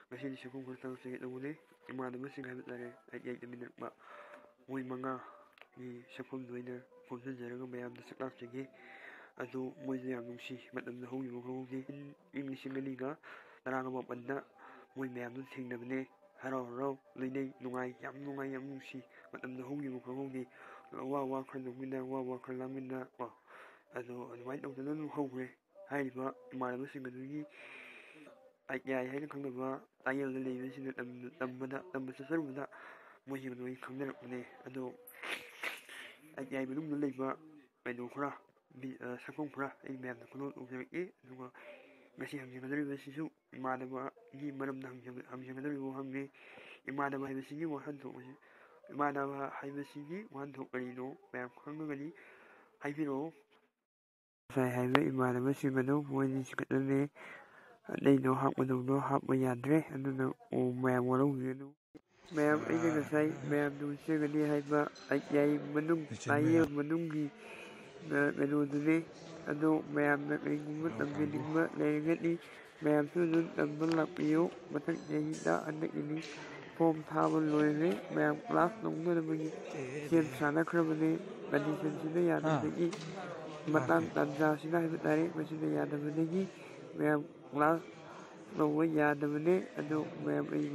Ngasi sekung khurtang singit nungune imanaba sing haibit lare ai minirba moi manga gi sekung doina phomsen jaraga mayam da sakla chege adu moi yam nungsi matam da hongi hongi in singani ga taraga mapanda moi mayam du thingnabane haro leinei nungai yam nungsi matam da hongi hongi wa khanumina wa khalamina adu adwai tawdana nu hogre haiba imanaba sing adugi ai haina khangaba tayel da leibesina tamba saruda moi noi khangdarapne adu ai bedum leiba kaido khura sakong khura ai mayam da kuno ujaki aduga ngasi hamjingadari sisu imanaba gi maramda hamjingadari wo hamne imanaba haibesigi wahan thokmasi imanaba haibesigi wahan thokkarino mayam khangagani haibiro sai haibe imanaba singado moini sikatane leido hapmadawdo hapma yadre aduna o mayam warau mayam aina ngasai mayam du singani haiba ai manung tayel manunggi menudune ado mayam na kaigumba tambiningba leiragani mayam su dun tamba lakpiyo mathak jahida anakini form thaba loire mayam class nongdonabagi sem sanakrabane condition sina yadabagi matang tanja sina haiba tare masina yadabadagi mayam class longwa yadabane ado mayam ai